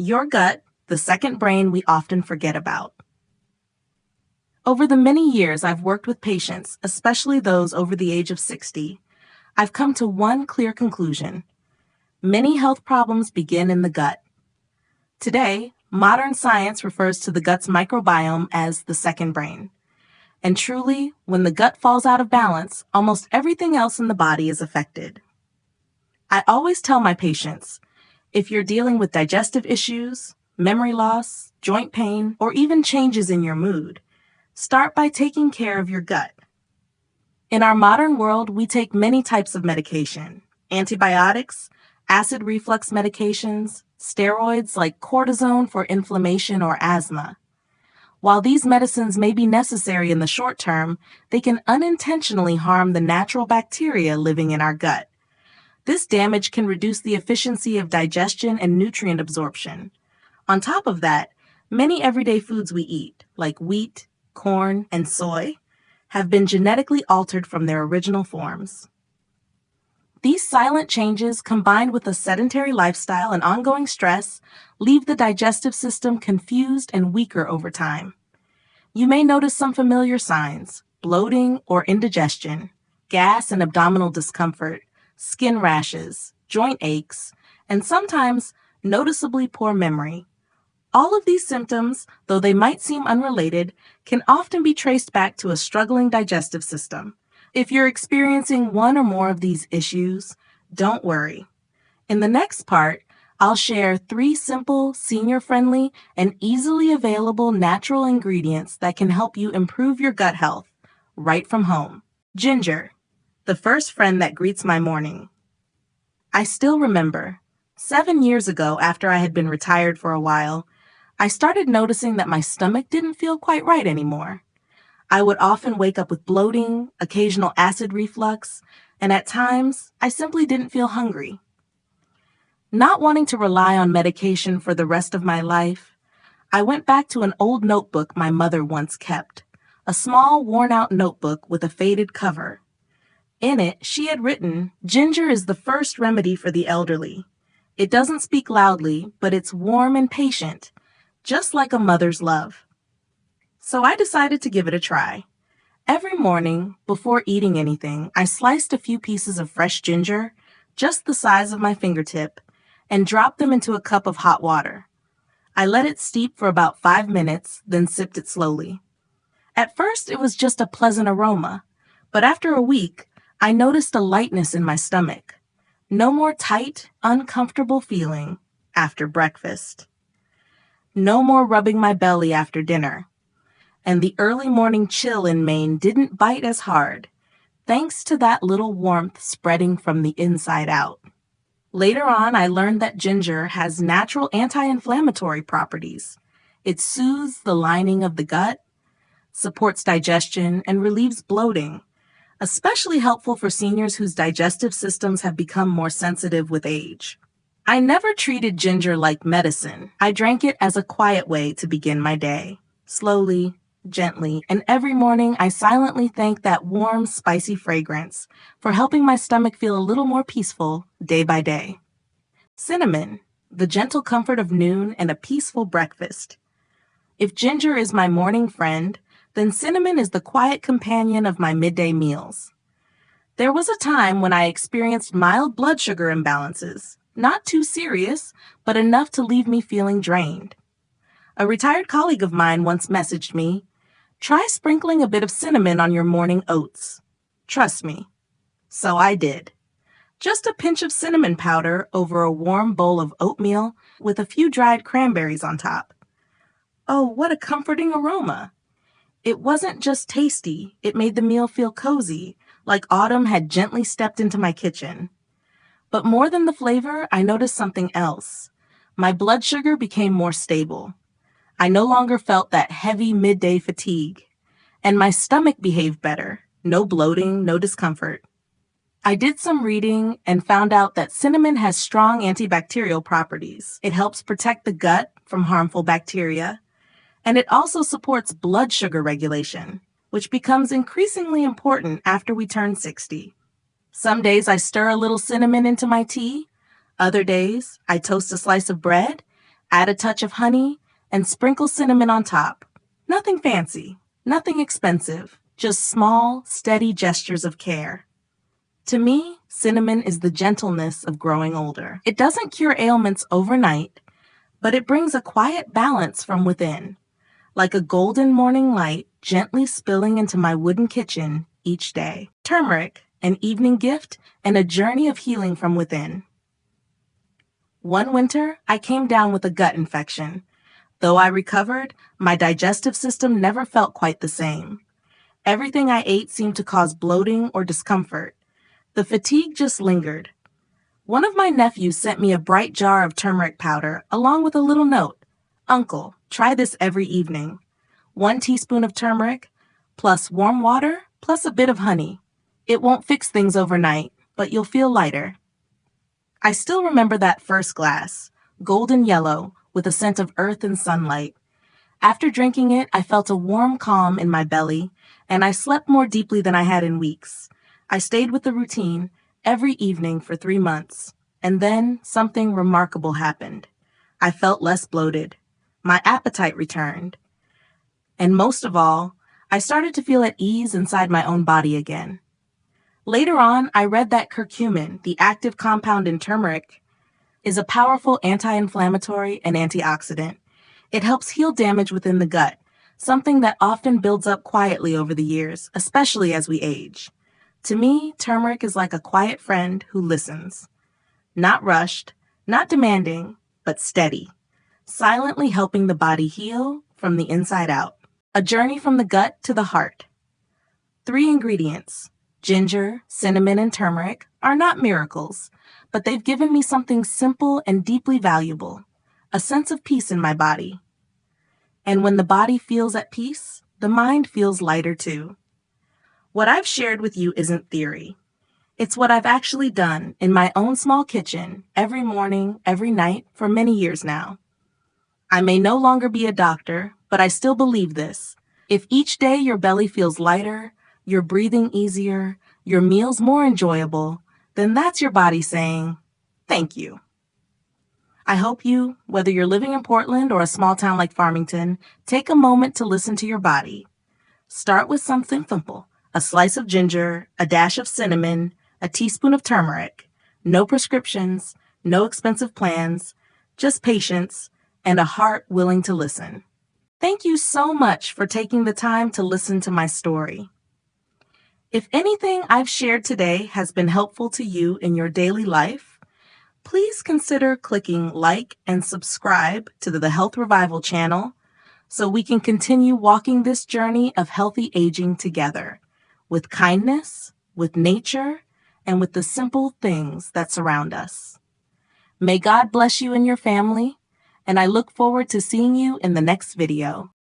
Your gut, the second brain we often forget about. Over the many years I've worked with patients, especially those over the age of 60, I've come to one clear conclusion. Many health problems begin in the gut. Today, modern science refers to the gut's microbiome as the second brain. And truly, when the gut falls out of balance, almost everything else in the body is affected. I always tell my patients, if you're dealing with digestive issues, memory loss, joint pain, or even changes in your mood, start by taking care of your gut. In our modern world, we take many types of medication: antibiotics, acid reflux medications, steroids like cortisone for inflammation or asthma. While these medicines may be necessary in the short term, they can unintentionally harm the natural bacteria living in our gut. This damage can reduce the efficiency of digestion and nutrient absorption. On top of that, many everyday foods we eat, like wheat, corn, and soy, have been genetically altered from their original forms. These silent changes, combined with a sedentary lifestyle and ongoing stress, leave the digestive system confused and weaker over time. You may notice some familiar signs: bloating or indigestion, gas and abdominal discomfort, skin rashes, joint aches, and sometimes noticeably poor memory. All of these symptoms, though they might seem unrelated, can often be traced back to a struggling digestive system. If you're experiencing one or more of these issues, don't worry. In the next part, I'll share 3 simple, senior-friendly, and easily available natural ingredients that can help you improve your gut health right from home. Ginger, the first friend that greets my morning. I still remember, 7 years ago, after I had been retired for a while, I started noticing that my stomach didn't feel quite right anymore. I would often wake up with bloating, occasional acid reflux, and at times, I simply didn't feel hungry. Not wanting to rely on medication for the rest of my life, I went back to an old notebook my mother once kept, a small, worn-out notebook with a faded cover. In it, she had written, "Ginger is the first remedy for the elderly. It doesn't speak loudly, but it's warm and patient, just like a mother's love." So I decided to give it a try. Every morning, before eating anything, I sliced a few pieces of fresh ginger, just the size of my fingertip, and dropped them into a cup of hot water. I let it steep for about 5 minutes, then sipped it slowly. At first, it was just a pleasant aroma, but after a week, I noticed a lightness in my stomach. No more tight, uncomfortable feeling after breakfast. No more rubbing my belly after dinner. And the early morning chill in Maine didn't bite as hard, thanks to that little warmth spreading from the inside out. Later on, I learned that ginger has natural anti-inflammatory properties. It soothes the lining of the gut, supports digestion, and relieves bloating, especially helpful for seniors whose digestive systems have become more sensitive with age. I never treated ginger like medicine. I drank it as a quiet way to begin my day, slowly, gently, and every morning I silently thanked that warm, spicy fragrance for helping my stomach feel a little more peaceful day by day. Cinnamon, the gentle comfort of noon and a peaceful breakfast. If ginger is my morning friend, then cinnamon is the quiet companion of my midday meals. There was a time when I experienced mild blood sugar imbalances, not too serious, but enough to leave me feeling drained. A retired colleague of mine once messaged me, "Try sprinkling a bit of cinnamon on your morning oats. Trust me." So I did. Just a pinch of cinnamon powder over a warm bowl of oatmeal with a few dried cranberries on top. Oh, what a comforting aroma! It wasn't just tasty, it made the meal feel cozy, like autumn had gently stepped into my kitchen. But more than the flavor, I noticed something else. My blood sugar became more stable. I no longer felt that heavy midday fatigue, and my stomach behaved better. No bloating, no discomfort. I did some reading and found out that cinnamon has strong antibacterial properties. It helps protect the gut from harmful bacteria, and it also supports blood sugar regulation, which becomes increasingly important after we turn 60. Some days I stir a little cinnamon into my tea. Other days, I toast a slice of bread Add a touch of honey and sprinkle cinnamon on top. Nothing fancy, nothing expensive, just small, steady gestures of care. To me, cinnamon is the gentleness of growing older. It doesn't cure ailments overnight, but it brings a quiet balance from within, like a golden morning light gently spilling into my wooden kitchen each day. Turmeric, an evening gift and a journey of healing from within. One winter, I came down with a gut infection. Though I recovered, my digestive system never felt quite the same. Everything I ate seemed to cause bloating or discomfort. The fatigue just lingered. One of my nephews sent me a bright jar of turmeric powder along with a little note. "Uncle, try this every evening. 1 teaspoon of turmeric, plus warm water, plus a bit of honey. It won't fix things overnight, but you'll feel lighter." I still remember that first glass, golden yellow, with a scent of earth and sunlight. After drinking it, I felt a warm calm in my belly, and I slept more deeply than I had in weeks. I stayed with the routine every evening for 3 months, and then something remarkable happened. I felt less bloated. My appetite returned. And most of all, I started to feel at ease inside my own body again. Later on, I read that curcumin, the active compound in turmeric, is a powerful anti-inflammatory and antioxidant. It helps heal damage within the gut, something that often builds up quietly over the years, especially as we age. To me, turmeric is like a quiet friend who listens. Not rushed, not demanding, but steady, silently helping the body heal from the inside out. A journey from the gut to the heart. 3 ingredients, ginger, cinnamon, and turmeric, are not miracles, but they've given me something simple and deeply valuable, a sense of peace in my body. And when the body feels at peace, the mind feels lighter too. What I've shared with you isn't theory. It's what I've actually done in my own small kitchen every morning, every night for many years now. I may no longer be a doctor, but I still believe this. If each day your belly feels lighter, your breathing easier, your meals more enjoyable, then that's your body saying, thank you. I hope you, whether you're living in Portland or a small town like Farmington, take a moment to listen to your body. Start with something simple, a slice of ginger, a dash of cinnamon, a teaspoon of turmeric. No prescriptions, no expensive plans, just patience and a heart willing to listen. Thank you so much for taking the time to listen to my story. If anything I've shared today has been helpful to you in your daily life, please consider clicking like and subscribe to the Health Revival channel so we can continue walking this journey of healthy aging together with kindness, with nature, and with the simple things that surround us. May God bless you and your family, and I look forward to seeing you in the next video.